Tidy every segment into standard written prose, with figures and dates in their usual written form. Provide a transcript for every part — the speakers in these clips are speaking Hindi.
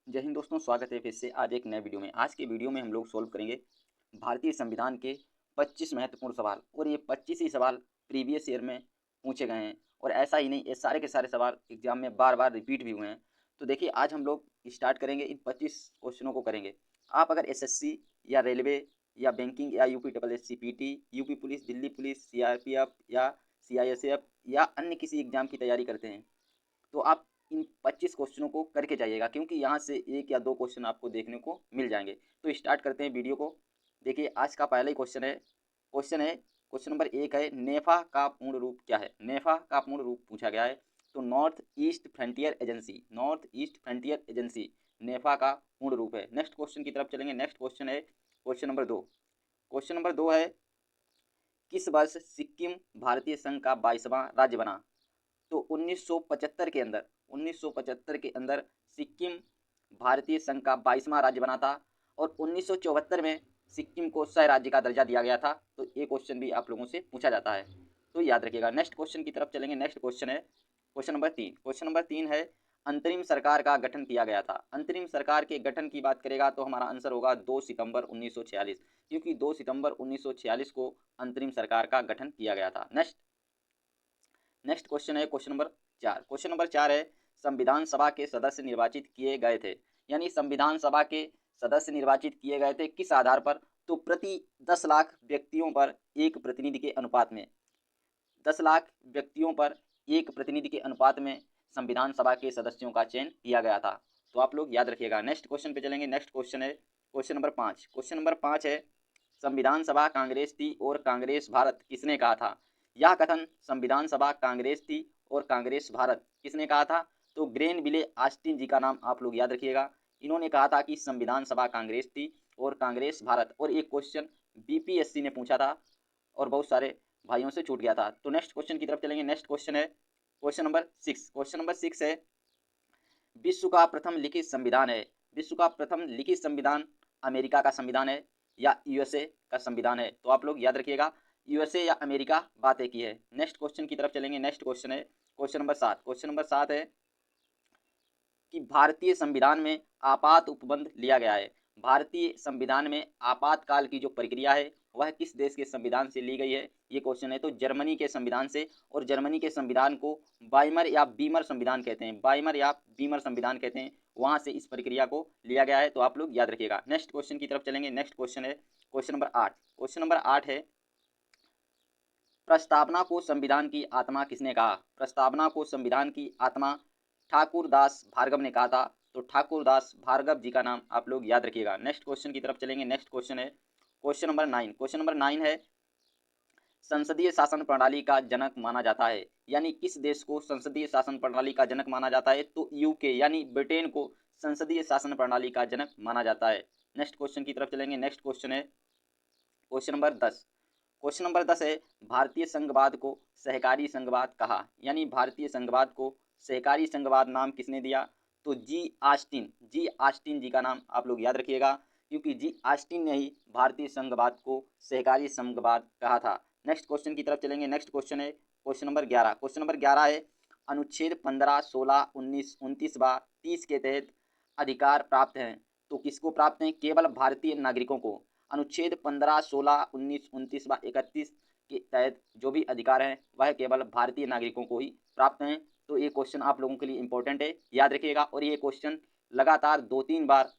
जय हिंद दोस्तों, स्वागत है फिर से आज एक नए वीडियो में। आज के वीडियो में हम लोग सोल्व करेंगे भारतीय संविधान के 25 महत्वपूर्ण सवाल। और ये 25 ही सवाल प्रीवियस ईयर में पूछे गए हैं। और ऐसा ही नहीं, ये सारे के सारे सवाल एग्जाम में बार बार रिपीट भी हुए हैं। तो देखिए, आज हम लोग स्टार्ट करेंगे, इन 25 क्वेश्चनों को करेंगे। आप अगर एसएससी या रेलवे या बैंकिंग या UP double S C PT, UP police, Delhi police, CRPF या सीआईएसएफ या अन्य किसी एग्जाम की तैयारी करते हैं, तो आप इन 25 क्वेश्चनों को करके जाइएगा, क्योंकि यहाँ से एक या दो क्वेश्चन आपको देखने को मिल जाएंगे। तो स्टार्ट करते हैं वीडियो को। देखिए, आज का पहला ही क्वेश्चन नंबर 1 है, नेफा का पूर्ण रूप क्या है। नेफा का पूर्ण रूप पूछा गया है। तो नॉर्थ ईस्ट फ्रंटियर एजेंसी नेफा का पूर्ण रूप है। नेक्स्ट क्वेश्चन की तरफ चलेंगे। नेक्स्ट क्वेश्चन है क्वेश्चन नंबर 2। क्वेश्चन नंबर 2 है, किस वर्ष सिक्किम भारतीय संघ का 22वां राज्य बना। तो 1975 के अंदर सिक्किम भारतीय संघ का 22वां राज्य बना था। और 1974 में सिक्किम को सह राज्य का दर्जा दिया गया था। तो ये क्वेश्चन भी आप लोगों से पूछा जाता है, तो याद रखिएगा। नेक्स्ट क्वेश्चन की तरफ चलेंगे। नेक्स्ट क्वेश्चन है क्वेश्चन नंबर 3। क्वेश्चन नंबर 3 है, अंतरिम सरकार का गठन किया गया था। अंतरिम सरकार के गठन की बात करेगा तो हमारा आंसर होगा 2 सितंबर 1946, क्योंकि 2 सितंबर 1946 को अंतरिम सरकार का गठन किया गया था। नेक्स्ट क्वेश्चन है क्वेश्चन नंबर 4। क्वेश्चन नंबर 4 है, संविधान सभा के सदस्य निर्वाचित किए गए थे। यानी संविधान सभा के सदस्य निर्वाचित किए गए थे किस आधार पर। तो प्रति 10 लाख व्यक्तियों पर एक प्रतिनिधि के अनुपात में, 10 लाख व्यक्तियों पर एक प्रतिनिधि के अनुपात में संविधान सभा के सदस्यों का चयन किया गया था। तो आप लोग याद रखिएगा। नेक्स्ट क्वेश्चन पे चलेंगे। नेक्स्ट क्वेश्चन है क्वेश्चन नंबर 5। क्वेश्चन नंबर 5 है, संविधान सभा कांग्रेस थी और कांग्रेस भारत किसने कहा था। यह कथन संविधान सभा कांग्रेस थी और कांग्रेस भारत किसने कहा था। तो ग्रेनविले ऑस्टिन जी का नाम आप लोग याद रखिएगा। इन्होंने कहा था कि संविधान सभा कांग्रेस थी और कांग्रेस भारत। और एक क्वेश्चन बीपीएससी ने पूछा था और बहुत सारे भाइयों से छूट गया था। तो नेक्स्ट क्वेश्चन की तरफ चलेंगे। नेक्स्ट क्वेश्चन है क्वेश्चन नंबर 6। क्वेश्चन नंबर 6 है, विश्व का प्रथम लिखित संविधान है। विश्व का प्रथम लिखित संविधान अमेरिका का संविधान है या यूएसए का संविधान है। तो आप लोग याद रखिएगा, यूएसए या अमेरिका बात एक ही है। नेक्स्ट क्वेश्चन की तरफ चलेंगे। नेक्स्ट क्वेश्चन है क्वेश्चन नंबर 7। क्वेश्चन नंबर 7 है कि भारतीय संविधान में आपात उपबंध लिया गया है। भारतीय संविधान में आपातकाल की जो प्रक्रिया है वह किस देश के संविधान से ली गई है, ये क्वेश्चन है। तो जर्मनी के संविधान से। और जर्मनी के संविधान को वाइमर या बीमर संविधान कहते हैं। वाइमर या बीमर संविधान कहते हैं, वहां से इस प्रक्रिया को लिया गया है। तो आप लोग याद रखिएगा। नेक्स्ट क्वेश्चन की तरफ चलेंगे। नेक्स्ट क्वेश्चन है क्वेश्चन नंबर 8। क्वेश्चन नंबर 8 है, प्रस्तावना को संविधान की आत्मा किसने कहा। प्रस्तावना को संविधान की आत्मा ठाकुर दास भार्गव ने कहा था। तो ठाकुर दास भार्गव जी का नाम आप लोग याद रखिएगा। नेक्स्ट क्वेश्चन की तरफ चलेंगे। नेक्स्ट क्वेश्चन है क्वेश्चन नंबर 9। क्वेश्चन नंबर 9 है, संसदीय शासन प्रणाली का जनक माना जाता है। यानी किस देश को संसदीय शासन प्रणाली का जनक माना जाता है। तो यूके यानी ब्रिटेन को संसदीय शासन प्रणाली का जनक माना जाता है। नेक्स्ट क्वेश्चन की तरफ चलेंगे। नेक्स्ट क्वेश्चन है क्वेश्चन नंबर 10। क्वेश्चन नंबर 10 है, भारतीय संघवाद को सहकारी संघवाद कहा। यानी भारतीय संघवाद को सहकारी संघवाद नाम किसने दिया। तो जी आस्टिन जी का नाम आप लोग याद रखिएगा, क्योंकि जी आस्टिन ने ही भारतीय संघवाद को सहकारी संघवाद कहा था। नेक्स्ट क्वेश्चन की तरफ चलेंगे। नेक्स्ट क्वेश्चन है क्वेश्चन नंबर 11। क्वेश्चन नंबर 11 है, अनुच्छेद 15, 16, 19, 29 व 30 के तहत अधिकार प्राप्त हैं। तो किसको प्राप्त हैं। केवल भारतीय नागरिकों को। अनुच्छेद 15, 16, 19, 29 व 31 के तहत जो भी अधिकार हैं वह केवल भारतीय नागरिकों को ही प्राप्त हैं। तो ये क्वेश्चन आप लोगों के लिए इंपॉर्टेंट है, याद रखिएगा। और ये क्वेश्चन लगातार 2-3 बार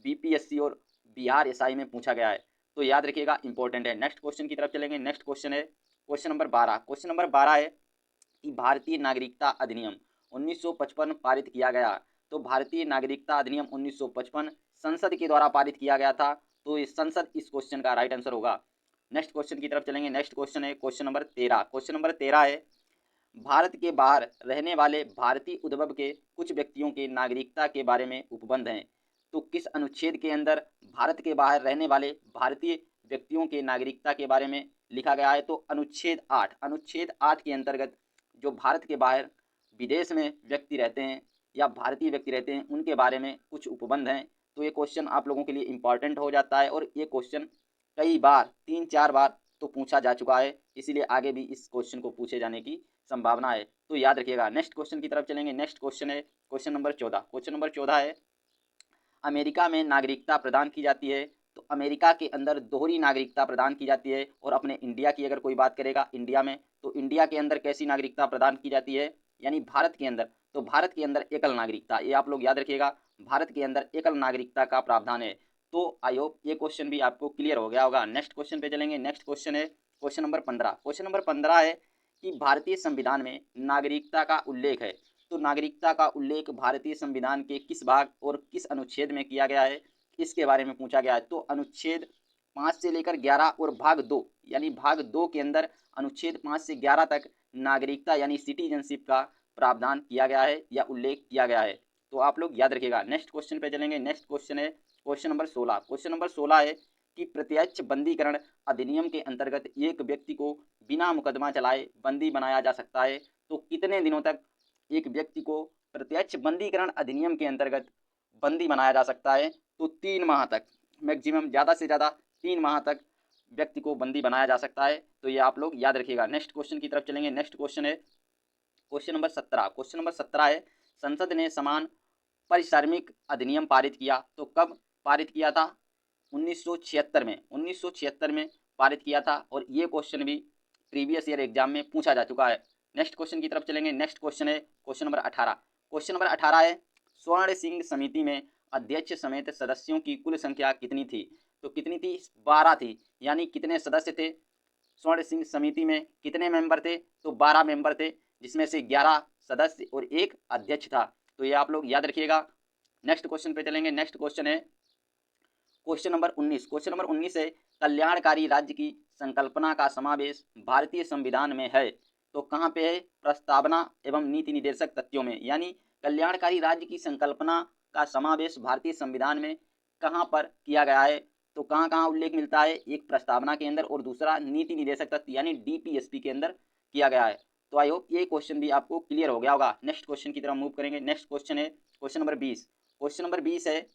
बीपीएससी और बिहार एसआई में पूछा गया है, तो याद रखिएगा, इंपॉर्टेंट है। नेक्स्ट क्वेश्चन की तरफ चलेंगे। नेक्स्ट क्वेश्चन है क्वेश्चन नंबर 12। क्वेश्चन नंबर 12 है कि भारतीय नागरिकता अधिनियम 1955 पारित किया गया। तो भारतीय नागरिकता अधिनियम 1955 संसद के द्वारा पारित किया गया था। तो इस संसद इस क्वेश्चन का राइट आंसर होगा। नेक्स्ट क्वेश्चन की तरफ चलेंगे। नेक्स्ट क्वेश्चन है क्वेश्चन नंबर 13। क्वेश्चन नंबर 13 है, भारत के बाहर रहने वाले भारतीय उद्भव के कुछ व्यक्तियों के नागरिकता के बारे में उपबंध हैं। तो किस अनुच्छेद के अंदर भारत के बाहर रहने वाले भारतीय व्यक्तियों के नागरिकता के बारे में लिखा गया है। तो अनुच्छेद 8। अनुच्छेद 8 के अंतर्गत जो भारत के बाहर विदेश में व्यक्ति रहते हैं या भारतीय व्यक्ति रहते हैं उनके बारे में कुछ उपबंध हैं। तो ये क्वेश्चन आप लोगों के लिए इंपॉर्टेंट हो जाता है। और ये क्वेश्चन कई बार 3-4 बार तो पूछा जा चुका है, इसीलिए आगे भी इस क्वेश्चन को पूछे जाने की संभावना है, तो याद रखिएगा। नेक्स्ट क्वेश्चन की तरफ चलेंगे। नेक्स्ट क्वेश्चन है क्वेश्चन नंबर 14। क्वेश्चन नंबर 14 है, अमेरिका में नागरिकता प्रदान की जाती है, तो अमेरिका के अंदर दोहरी नागरिकता प्रदान की जाती है। और अपने इंडिया की अगर कोई बात करेगा इंडिया में, तो इंडिया के अंदर कैसी नागरिकता प्रदान की जाती है, यानी भारत के अंदर, तो भारत के अंदर एकल नागरिकता, ये आप लोग याद रखिएगा, भारत के अंदर एकल नागरिकता का प्रावधान है। तो आई होप ये क्वेश्चन भी आपको क्लियर हो गया होगा। नेक्स्ट क्वेश्चन पे चलेंगे। नेक्स्ट क्वेश्चन है क्वेश्चन नंबर 15। क्वेश्चन नंबर 15 है कि भारतीय संविधान में नागरिकता का उल्लेख है, तो नागरिकता का उल्लेख भारतीय संविधान के किस भाग और किस अनुच्छेद में किया गया है, इसके बारे में पूछा गया है। तो अनुच्छेद 5 से लेकर 11 और भाग 2, यानी भाग 2 के अंदर अनुच्छेद 5 से 11 तक नागरिकता यानी सिटीजनशिप का प्रावधान किया गया है या उल्लेख किया गया है। तो आप लोग याद रखिएगा। नेक्स्ट क्वेश्चन पे चलेंगे। नेक्स्ट क्वेश्चन है क्वेश्चन नंबर 16। क्वेश्चन नंबर 16 है कि प्रत्यक्ष बंदीकरण अधिनियम के अंतर्गत एक व्यक्ति को बिना मुकदमा चलाए बंदी बनाया जा सकता है, तो कितने दिनों तक एक व्यक्ति को प्रत्यक्ष बंदीकरण अधिनियम के अंतर्गत बंदी बनाया जा सकता है? तो 3 माह तक, मैक्सिमम ज़्यादा से ज़्यादा 3 माह तक व्यक्ति को बंदी बनाया जा सकता है। तो ये आप लोग याद रखिएगा। नेक्स्ट क्वेश्चन की तरफ चलेंगे। नेक्स्ट क्वेश्चन है क्वेश्चन नंबर 17। क्वेश्चन नंबर 17 है संसद ने समान पारिश्रमिक अधिनियम पारित किया, तो कब पारित किया था? 1976 में, 1976 में पारित किया था। और ये क्वेश्चन भी प्रीवियस ईयर एग्जाम में पूछा जा चुका है। नेक्स्ट क्वेश्चन की तरफ चलेंगे। नेक्स्ट क्वेश्चन है क्वेश्चन नंबर 18। क्वेश्चन नंबर 18 है स्वर्ण सिंह समिति में अध्यक्ष समेत सदस्यों की कुल संख्या कितनी थी? तो कितनी थी? 12 थी। यानी कितने सदस्य थे स्वर्ण सिंह समिति में? कितने मेंबर थे? तो 12 मेंबर थे, जिसमें से 11 सदस्य और एक अध्यक्ष था। तो ये आप लोग याद रखिएगा। नेक्स्ट क्वेश्चन पे चलेंगे। नेक्स्ट क्वेश्चन है क्वेश्चन नंबर 19। क्वेश्चन नंबर 19 है कल्याणकारी राज्य की संकल्पना का समावेश भारतीय संविधान में है, तो कहाँ पे है? प्रस्तावना एवं नीति निर्देशक तथ्यों में। यानी कल्याणकारी राज्य की संकल्पना का समावेश भारतीय संविधान में कहाँ पर किया गया है? तो कहाँ कहाँ उल्लेख मिलता है? एक प्रस्तावना के अंदर और दूसरा नीति निर्देशक तथ्य यानी डीपीएसपी के अंदर किया गया है। तो आई होप ये क्वेश्चन भी आपको क्लियर हो गया होगा। नेक्स्ट क्वेश्चन की तरफ मूव करेंगे। नेक्स्ट क्वेश्चन है क्वेश्चन नंबर 20। क्वेश्चन नंबर 20 है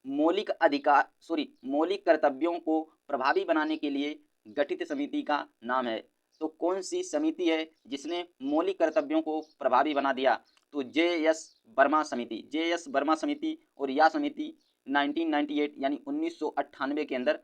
मौलिक कर्तव्यों को प्रभावी बनाने के लिए गठित समिति का नाम है। तो कौन सी समिति है जिसने मौलिक कर्तव्यों को प्रभावी बना दिया? तो जे.एस. वर्मा समिति, जे.एस. वर्मा समिति। और यह समिति 1998 यानी 1998 के अंदर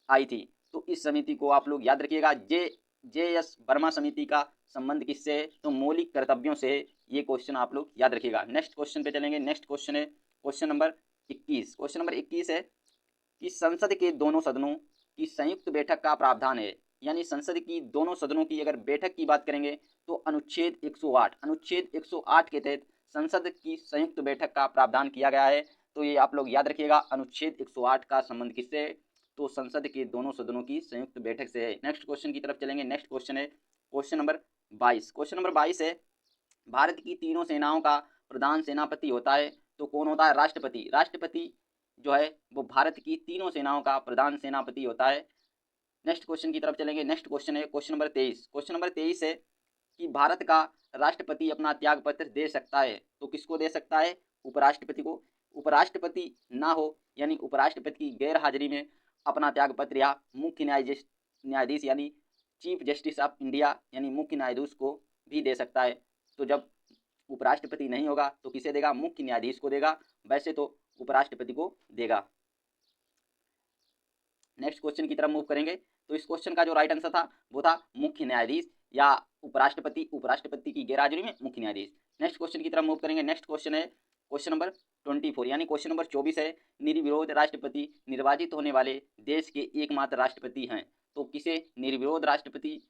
आई थी। तो इस समिति को आप लोग याद रखिएगा। जे.एस. वर्मा समिति का संबंध किससे है? तो मौलिक कर्तव्यों से है। ये क्वेश्चन आप लोग याद रखिएगा। नेक्स्ट क्वेश्चन पे चलेंगे। नेक्स्ट क्वेश्चन है क्वेश्चन नंबर 21। क्वेश्चन नंबर 21 है कि संसद के दोनों सदनों की संयुक्त बैठक का प्रावधान है। यानी संसद की दोनों सदनों की अगर बैठक की बात करेंगे तो अनुच्छेद 108 के तहत संसद की संयुक्त बैठक का प्रावधान किया गया है। तो ये आप लोग याद रखिएगा। अनुच्छेद 108 का संबंध किससे है? तो संसद के दोनों सदनों की संयुक्त बैठक से है। नेक्स्ट क्वेश्चन की तरफ चलेंगे। नेक्स्ट क्वेश्चन है क्वेश्चन नंबर 22। क्वेश्चन नंबर 22 है भारत की तीनों सेनाओं का प्रधान सेनापति होता है, तो कौन होता है? राष्ट्रपति। राष्ट्रपति जो है वो भारत की तीनों सेनाओं का प्रधान सेनापति होता है। नेक्स्ट क्वेश्चन की तरफ चलेंगे। नेक्स्ट क्वेश्चन है क्वेश्चन नंबर 23। क्वेश्चन नंबर 23 है कि भारत का राष्ट्रपति अपना त्याग पत्र दे सकता है, तो किसको दे सकता है? उपराष्ट्रपति को। उपराष्ट्रपति ना हो यानी उपराष्ट्रपति की गैर हाजिरी में अपना त्याग पत्र या मुख्य न्यायाधीश यानी चीफ जस्टिस ऑफ इंडिया यानी मुख्य न्यायाधीश को भी दे सकता है। तो जब उपराष्ट्रपति नहीं होगा तो किसे देगा? मुख्य न्यायाधीश को देगा। वैसे तो उपराष्ट्रपति को देगा। नेक्स्ट क्वेश्चन की तरफ मूव करेंगे। तो इस क्वेश्चन का जो राइट आंसर था वो था मुख्य न्यायाधीश या उपराष्ट्रपति, उपराष्ट्रपति की गैरहाजिरी में मुख्य न्यायाधीश। नेक्स्ट क्वेश्चन की तरफ मूव करेंगे। नेक्स्ट क्वेश्चन है क्वेश्चन नंबर 24 यानी क्वेश्चन नंबर 24 है निर्विरोध राष्ट्रपति निर्वाचित होने वाले देश के एकमात्र राष्ट्रपति हैं, तो किसे निर्विरोध राष्ट्रपति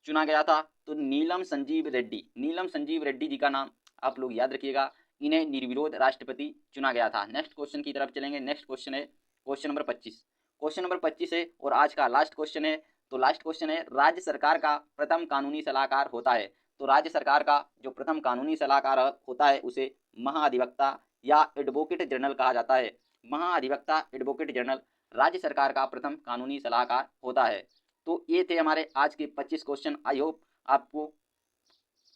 चुना गया था? तो नीलम संजीव रेड्डी। नीलम संजीव रेड्डी जी का नाम आप लोग याद रखिएगा। इन्हें निर्विरोध राष्ट्रपति चुना गया था। नेक्स्ट क्वेश्चन की तरफ चलेंगे। नेक्स्ट क्वेश्चन है क्वेश्चन नंबर 25। क्वेश्चन नंबर 25 है और आज का लास्ट क्वेश्चन है। तो लास्ट क्वेश्चन है राज्य सरकार का प्रथम कानूनी सलाहकार होता है, तो राज्य सरकार का जो प्रथम कानूनी सलाहकार होता है उसे महाधिवक्ता या एडवोकेट जनरल कहा जाता है। महाधिवक्ता एडवोकेट जनरल राज्य सरकार का प्रथम कानूनी सलाहकार होता है। तो ये थे हमारे आज के 25 क्वेश्चन। आई होप आपको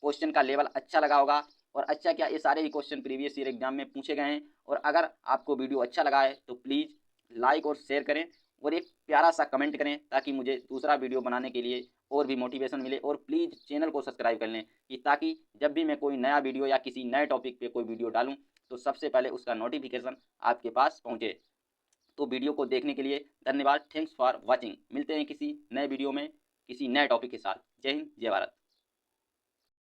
क्वेश्चन का लेवल अच्छा लगा होगा। और अच्छा क्या, ये सारे ही क्वेश्चन प्रीवियस ईयर एग्जाम में पूछे गए हैं। और अगर आपको वीडियो अच्छा लगा है तो प्लीज़ लाइक और शेयर करें और एक प्यारा सा कमेंट करें ताकि मुझे दूसरा वीडियो बनाने के लिए और भी मोटिवेशन मिले। और प्लीज़ चैनल को सब्सक्राइब कर लें कि ताकि जब भी मैं कोई नया वीडियो या किसी नए टॉपिक पे कोई वीडियो डालूं तो सबसे पहले उसका नोटिफिकेशन आपके पास पहुंचे। तो वीडियो को देखने के लिए धन्यवाद। Thanks for watching. मिलते हैं किसी नए वीडियो में किसी नए टॉपिक के साथ। जय हिंद, जय भारत।